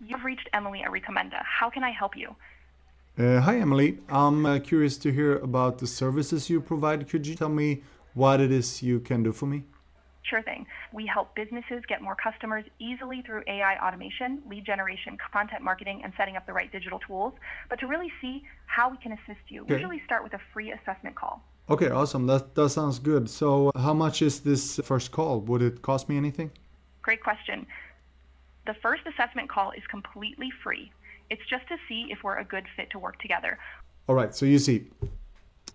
You've reached Emily at Recommenda. How can I help you? Hi, Emily. I'm curious to hear about the services you provide. Could you tell me what it is you can do for me? Sure thing. We help businesses get more customers easily through AI automation, lead generation, content marketing, and setting up the right digital tools. But to really see how we can assist you, we Okay. usually start with a free assessment call. Okay, awesome. That sounds good. So, how much is this first call? Would it cost me anything? Great question. The first assessment call is completely free. It's just to see if we're a good fit to work together. All right, so you see,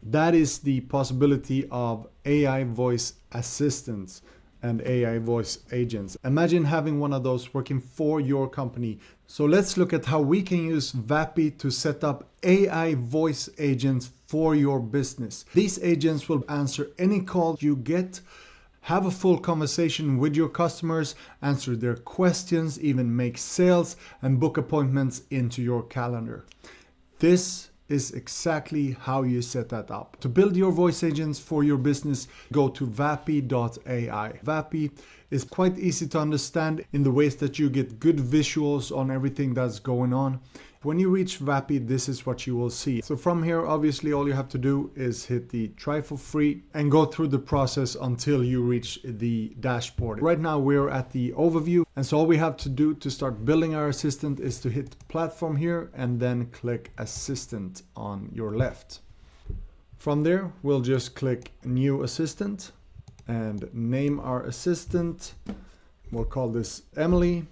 that is the possibility of AI voice assistants and AI voice agents. Imagine having one of those working for your company. So let's look at how we can use Vapi to set up AI voice agents for your business. These agents will answer any call you get, have a full conversation with your customers, answer their questions, even make sales and book appointments into your calendar. This is exactly how you set that up. To build your voice agents for your business, go to Vapi.ai. Vapi is quite easy to understand in the ways that you get good visuals on everything that's going on. When you reach Vapi, this is what you will see. So from here, obviously, all you have to do is hit the try for free and go through the process until you reach the dashboard. Right now, we're at the overview. And so all we have to do to start building our assistant is to hit platform here and then click assistant on your left. From there, we'll just click new assistant and name our assistant. We'll call this Emily.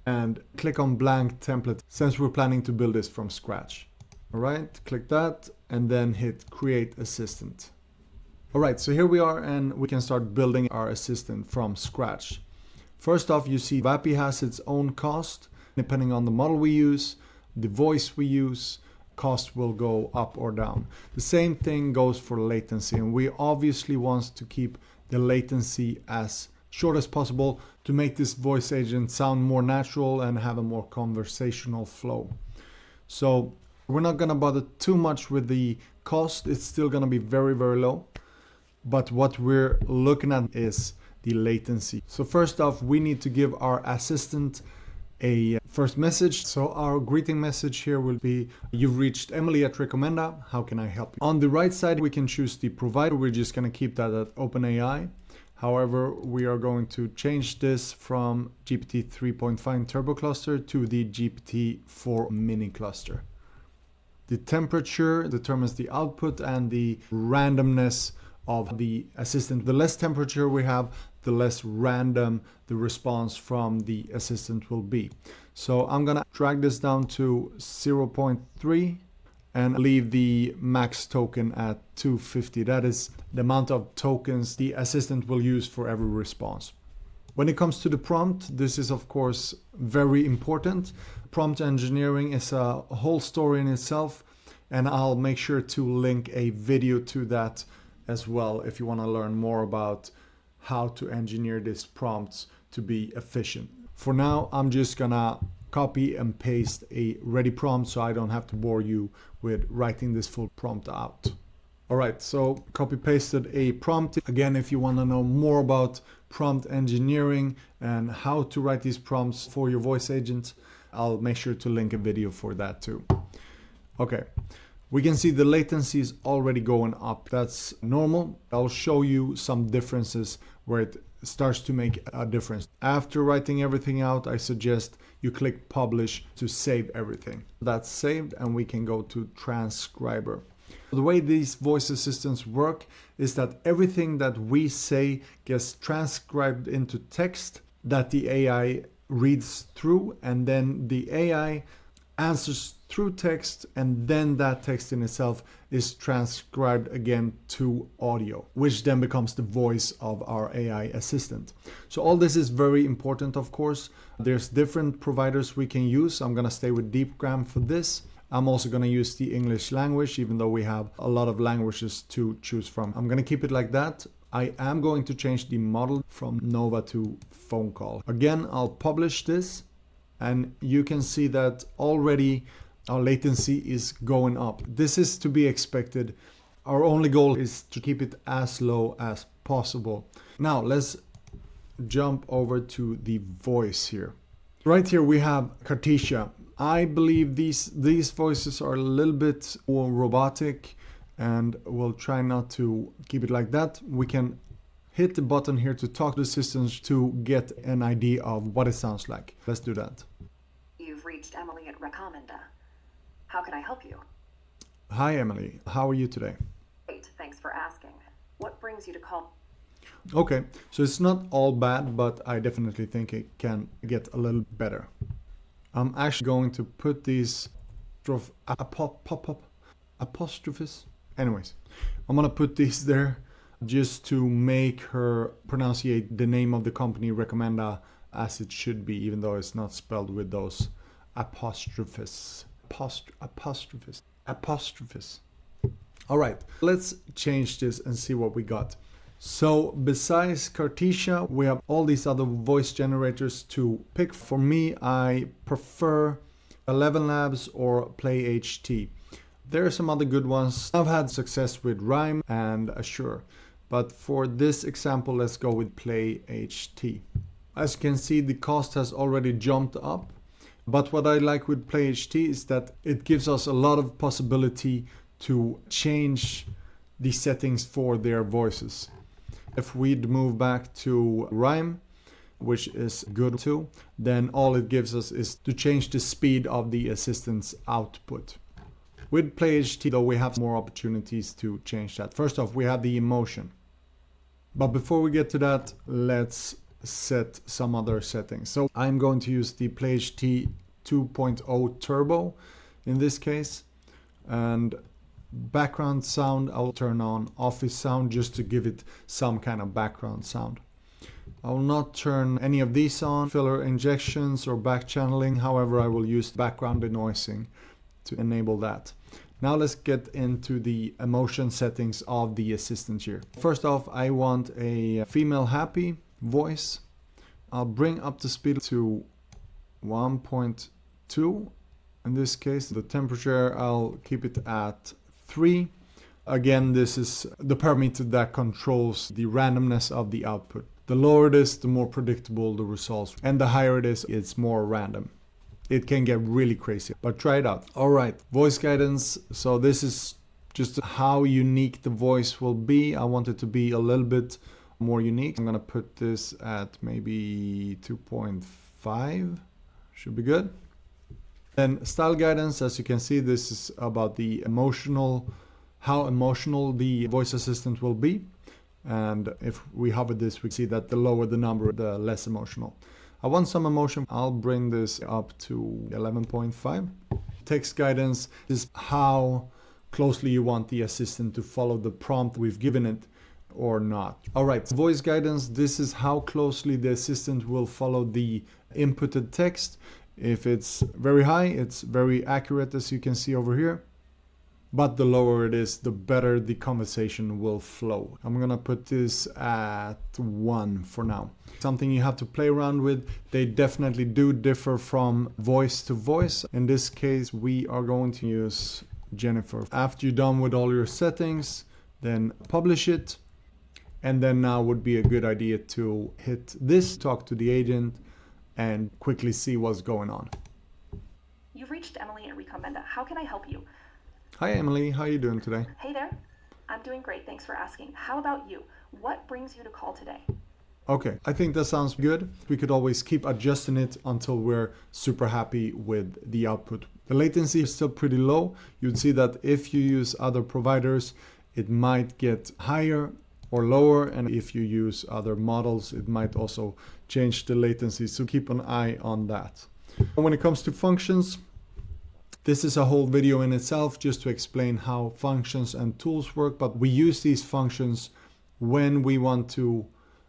And click on blank template since we're planning to build this from scratch. All right, click that and then hit create assistant. All right, so here we are and we can start building our assistant from scratch. First off, you see Vapi has its own cost. Depending on the model we use, the voice we use, cost will go up or down. The same thing goes for latency, and we obviously want to keep the latency as short as possible to make this voice agent sound more natural and have a more conversational flow. So we're not going to bother too much with the cost. It's still going to be very, very low. But what we're looking at is the latency. So first off, we need to give our assistant a first message. So our greeting message here will be, you've reached Emily at Recommenda. How can I help you? On the right side, we can choose the provider. We're just going to keep that at OpenAI. However, we are going to change this from GPT 3.5 Turbo Cluster to the GPT 4 Mini Cluster. The temperature determines the output and the randomness of the assistant. The less temperature we have, the less random the response from the assistant will be. So I'm gonna drag this down to 0.3 and leave the max token at 250. That is the amount of tokens the assistant will use for every response. When it comes to the prompt, this is of course very important. Prompt engineering is a whole story in itself, and I'll make sure to link a video to that as well if you want to learn more about how to engineer these prompts to be efficient. For now, I'm just gonna copy and paste a ready prompt so I don't have to bore you with writing this full prompt out. All right, so copy pasted a prompt. Again, if you want to know more about prompt engineering and how to write these prompts for your voice agent, I'll make sure to link a video for that too. Okay, we can see the latency is already going up. That's normal. I'll show you some differences where it starts to make a difference. After writing everything out, I suggest you click publish to save everything. That's saved and we can go to transcriber. The way these voice assistants work is that everything that we say gets transcribed into text that the AI reads through, and then the AI answers through text, and then that text in itself is transcribed again to audio, which then becomes the voice of our AI assistant. So all this is very important, of course. There's different providers we can use. I'm going to stay with Deepgram for this. I'm also going to use the English language, even though we have a lot of languages to choose from. I'm going to keep it like that. I am going to change the model from Nova to phone call. Again, I'll publish this, and you can see that already our latency is going up. This is to be expected. Our only goal is to keep it as low as possible. Now let's jump over to the voice here. Right here we have Cartesia. I believe these voices are a little bit more robotic, and we'll try not to keep it like that. We can hit the button here to talk to the assistants to get an idea of what it sounds like. Let's do that. You've reached Emily at Recommenda. How can I help you? Hi Emily, how are you today? Great, thanks for asking. What brings you to call? Okay, so it's not all bad, but I definitely think it can get a little better. I'm actually going to put these apostrophes. Anyways, I'm gonna put these there just to make her pronunciate the name of the company Recommenda as it should be, even though it's not spelled with those apostrophes. Apostrophes. All right, let's change this and see what we got. So besides Cartesia, we have all these other voice generators to pick. For me, I prefer ElevenLabs or PlayHT. There are some other good ones. I've had success with Rime and Assure, but for this example, let's go with PlayHT. As you can see, the cost has already jumped up, but what I like with PlayHT is that it gives us a lot of possibility to change the settings for their voices. If we'd move back to Rime, which is good too, then all it gives us is to change the speed of the assistant's output. With PlayHT though, we have more opportunities to change that. First off, we have the emotion. But before we get to that, let's set some other settings. So I'm going to use the PlayHT 2.0 Turbo in this case, and background sound I'll turn on office sound just to give it some kind of background sound. I will not turn any of these on, filler injections or back channeling. However, I will use background denoising to enable that. Now let's get into the emotion settings of the assistant here. First off, I want a female happy voice. I'll bring up the speed to 1.2. In this case, the temperature, I'll keep it at 3. Again, this is the parameter that controls the randomness of the output. The lower it is, the more predictable the results, and the higher it is, it's more random. It can get really crazy, but try it out. All right, voice guidance. So this is just how unique the voice will be. I want it to be a little bit more unique. I'm gonna put this at maybe 2.5, should be good. Then style guidance, as you can see, this is about the how emotional the voice assistant will be. And if we hover this, we see that the lower the number, the less emotional. I want some emotion. I'll bring this up to 11.5. Text guidance is how closely you want the assistant to follow the prompt we've given it or not. All right, voice guidance, this is how closely the assistant will follow the inputted text. If it's very high, it's very accurate, as you can see over here. But the lower it is, the better the conversation will flow. I'm gonna put this at 1 for now. Something you have to play around with. They definitely do differ from voice to voice. In this case, we are going to use Jennifer. After you're done with all your settings, then publish it. And then now would be a good idea to hit this, talk to the agent, and quickly see what's going on. You've reached Emily at Recommenda. How can I help you? Hi Emily, how are you doing today? Hey there. I'm doing great, thanks for asking. How about you? What brings you to call today? Okay, I think that sounds good. We could always keep adjusting it until we're super happy with the output. The latency is still pretty low. You'd see that if you use other providers, it might get higher or lower, and if you use other models, it might also change the latency, so keep an eye on that. When it comes to functions, this is a whole video in itself just to explain how functions and tools work, but we use these functions when we want to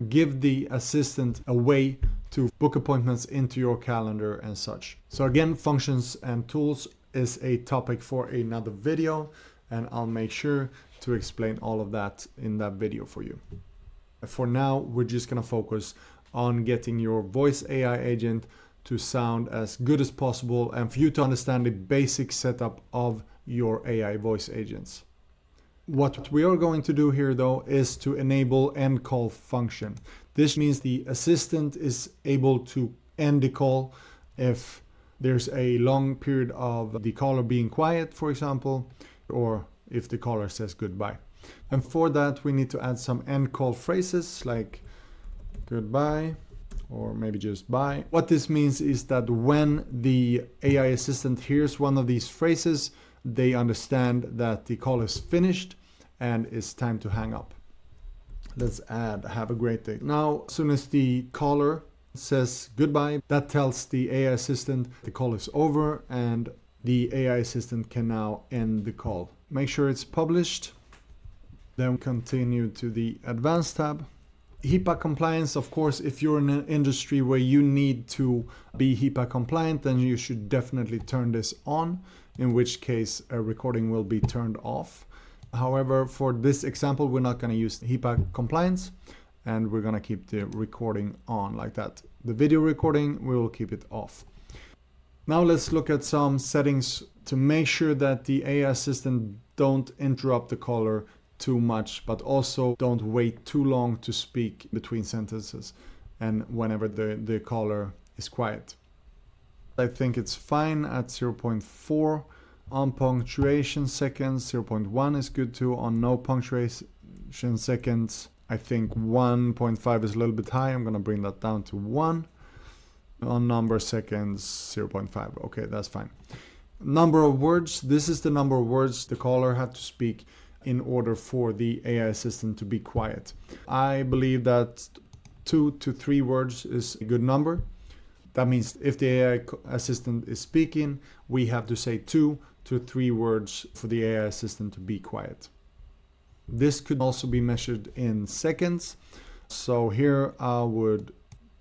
give the assistant a way to book appointments into your calendar and such. So again, functions and tools is a topic for another video, and I'll make sure to explain all of that in that video for you. For now, we're just gonna focus on getting your voice AI agent to sound as good as possible and for you to understand the basic setup of your AI voice agents. What we are going to do here though is to enable end call function. This means the assistant is able to end the call if there's a long period of the caller being quiet, for example, or if the caller says goodbye. And for that, we need to add some end call phrases like goodbye, or maybe just bye. What this means is that when the AI assistant hears one of these phrases, they understand that the call is finished and it's time to hang up. Let's add have a great day. Now, as soon as the caller says goodbye, that tells the AI assistant the call is over and the AI assistant can now end the call. Make sure it's published. Then continue to the advanced tab. HIPAA compliance, of course, if you're in an industry where you need to be HIPAA compliant, then you should definitely turn this on, in which case a recording will be turned off. However, for this example, we're not going to use HIPAA compliance, and we're going to keep the recording on like that. The video recording, we will keep it off. Now let's look at some settings to make sure that the AI assistant don't interrupt the caller too much, but also don't wait too long to speak between sentences and whenever the caller is quiet. I think it's fine at 0.4. On punctuation seconds, 0.1 is good too. On no punctuation seconds, I think 1.5 is a little bit high. I'm going to bring that down to 1. On number seconds, 0.5. Okay, that's fine. Number of words. This is the number of words the caller had to speak in order for the AI assistant to be quiet. I believe that 2 to 3 words is a good number. That means if the AI assistant is speaking, we have to say 2 to 3 words for the AI assistant to be quiet. This could also be measured in seconds. So here I would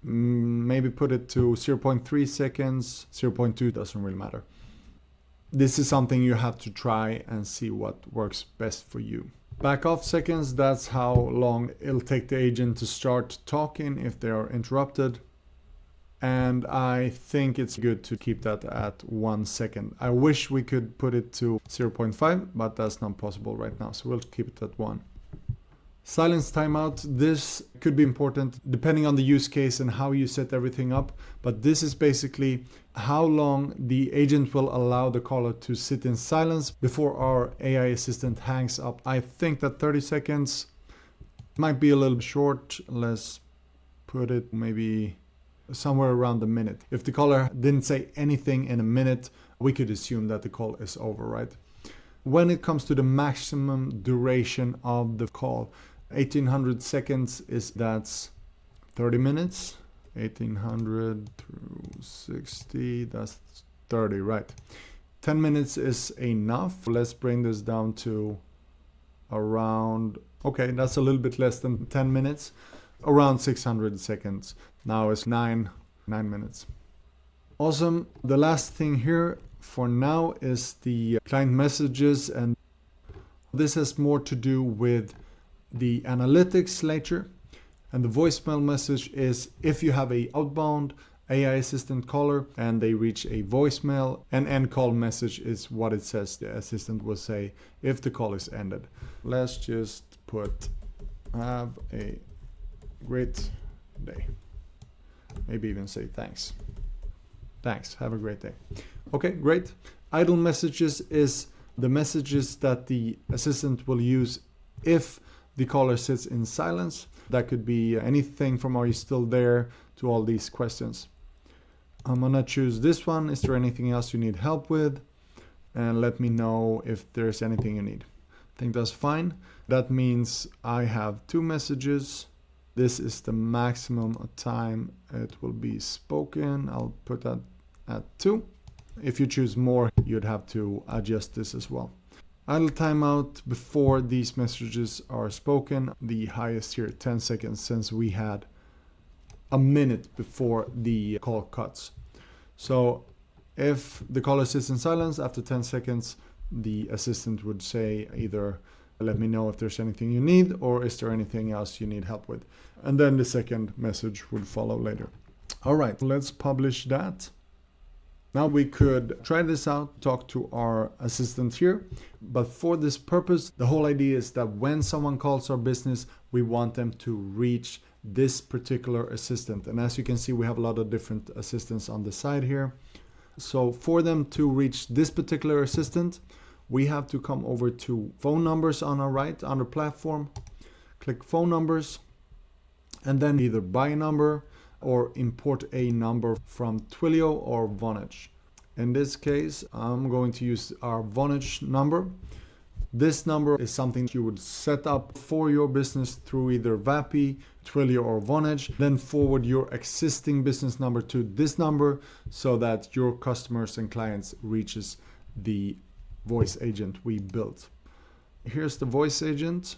maybe put it to 0.3 seconds, 0.2 doesn't really matter. This is something you have to try and see what works best for you. Back off seconds, that's how long it'll take the agent to start talking if they are interrupted. And I think it's good to keep that at 1 second. I wish we could put it to 0.5, but that's not possible right now. So we'll keep it at 1. Silence timeout. This could be important depending on the use case and how you set everything up. But this is basically how long the agent will allow the caller to sit in silence before our AI assistant hangs up. I think that 30 seconds might be a little short. Let's put it maybe somewhere around a minute. If the caller didn't say anything in a minute, we could assume that the call is over, right? When it comes to the maximum duration of the call, 1800 seconds that's 30 minutes. 1800 through 60, that's 30, right? 10 minutes is enough. Let's bring this down to around, okay, that's a little bit less than 10 minutes. Around 600 seconds. Now it's 9 minutes. Awesome. The last thing here for now is the client messages, and this has more to do with the analytics later. And the voicemail message is if you have a outbound AI assistant caller and they reach a voicemail, an end call message is what it says the assistant will say if the call is ended. Let's just put have a great day. Maybe even say thanks. Thanks, have a great day. Okay, great. Idle messages is the messages that the assistant will use if the caller sits in silence. That could be anything from are you still there to all these questions. I'm gonna choose this one. Is there anything else you need help with? And let me know if there's anything you need. I think that's fine. That means I have 2 messages. This is the maximum time it will be spoken. I'll put that at 2. If you choose more, you'd have to adjust this as well. Idle timeout before these messages are spoken. The highest here, 10 seconds, since we had a minute before the call cuts. So if the caller sits in silence after 10 seconds, the assistant would say either let me know if there's anything you need or is there anything else you need help with. And then the second message would follow later. All right, let's publish that. Now we could try this out, talk to our assistant here. But for this purpose, the whole idea is that when someone calls our business, we want them to reach this particular assistant. And as you can see, we have a lot of different assistants on the side here. So for them to reach this particular assistant, we have to come over to phone numbers on our right under platform, click phone numbers, and then either buy a number or import a number from Twilio or Vonage. In this case, I'm going to use our Vonage number. This number is something you would set up for your business through either Vapi, Twilio, or Vonage. Then forward your existing business number to this number so that your customers and clients reaches the voice agent we built. Here's the voice agent.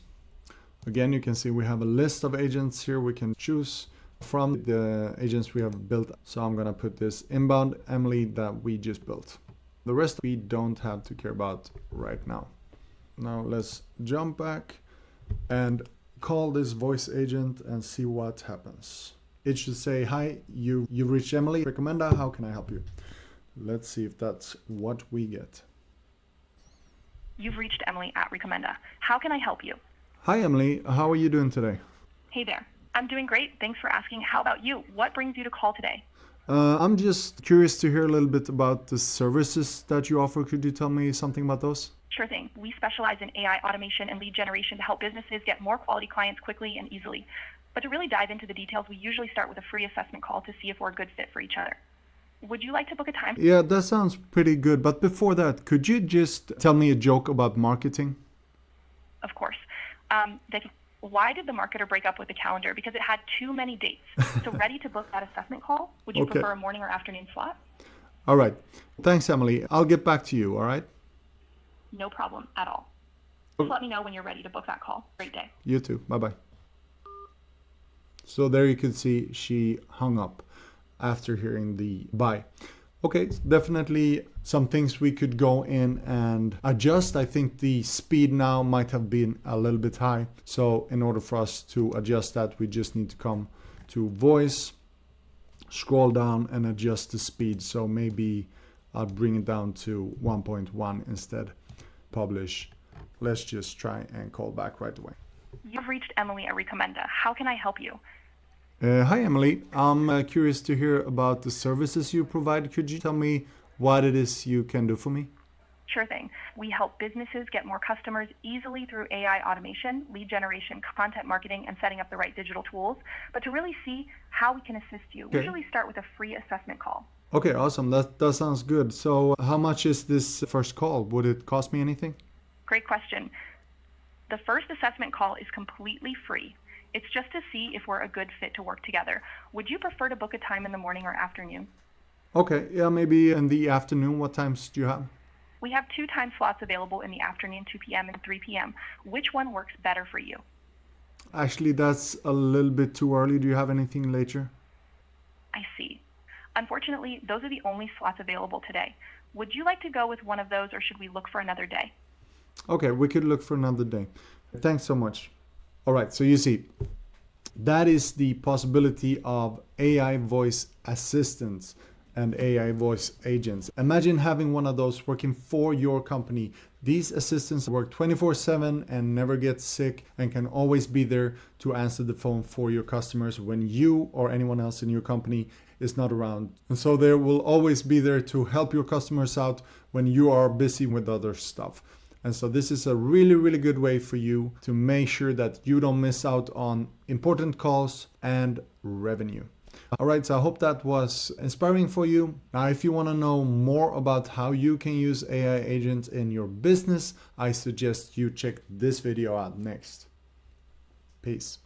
Again, you can see we have a list of agents here we can choose from the agents we have built. So I'm gonna put this inbound Emily that we just built. The rest we don't have to care about right now. Now let's jump back and call this voice agent and see what happens. It should say, hi, you reached Emily, Recommenda, how can I help you? Let's see if that's what we get. You've reached Emily at Recommenda. How can I help you? Hi Emily, how are you doing today? Hey there. I'm doing great. Thanks for asking. How about you? What brings you to call today? I'm just curious to hear a little bit about the services that you offer. Could you tell me something about those? Sure thing. We specialize in AI automation and lead generation to help businesses get more quality clients quickly and easily. But to really dive into the details, we usually start with a free assessment call to see if we're a good fit for each other. Would you like to book a time? Yeah, that sounds pretty good. But before that, could you just tell me a joke about marketing? Of course. Vicky, why did the marketer break up with the calendar? Because it had too many dates. So ready to book that assessment call? Would you Okay. prefer a morning or afternoon slot? All right. Thanks, Emily. I'll get back to you, all right? No problem at all. Just let me know when you're ready to book that call. Great day. You too. Bye-bye. So there you can see she hung up after hearing the bye. Okay, definitely some things we could go in and adjust. I think the speed now might have been a little bit high. So in order for us to adjust that, we just need to come to voice, scroll down and adjust the speed. So maybe I'll bring it down to 1.1 instead. Publish. Let's just try and call back right away. You've reached Emily at Recommenda. How can I help you? Hi, Emily. I'm curious to hear about the services you provide. Could you tell me what it is you can do for me? Sure thing. We help businesses get more customers easily through AI automation, lead generation, content marketing, and setting up the right digital tools. But to really see how we can assist you, we usually start with a free assessment call. Okay, awesome. That sounds good. So how much is this first call? Would it cost me anything? Great question. The first assessment call is completely free. It's just to see if we're a good fit to work together. Would you prefer to book a time in the morning or afternoon? Okay, yeah, maybe in the afternoon. What times do you have? We have 2 time slots available in the afternoon, 2 p.m. and 3 p.m. Which one works better for you? Actually, that's a little bit too early. Do you have anything later? I see. Unfortunately, those are the only slots available today. Would you like to go with one of those, or should we look for another day? Okay, we could look for another day. Thanks so much. All right, so you see, that is the possibility of AI voice assistants and AI voice agents. Imagine having one of those working for your company. These assistants work 24/7 and never get sick and can always be there to answer the phone for your customers when you or anyone else in your company is not around. And so they will always be there to help your customers out when you are busy with other stuff. And so this is a really, really good way for you to make sure that you don't miss out on important calls and revenue. All right, so I hope that was inspiring for you. Now, if you want to know more about how you can use AI agents in your business, I suggest you check this video out next. Peace.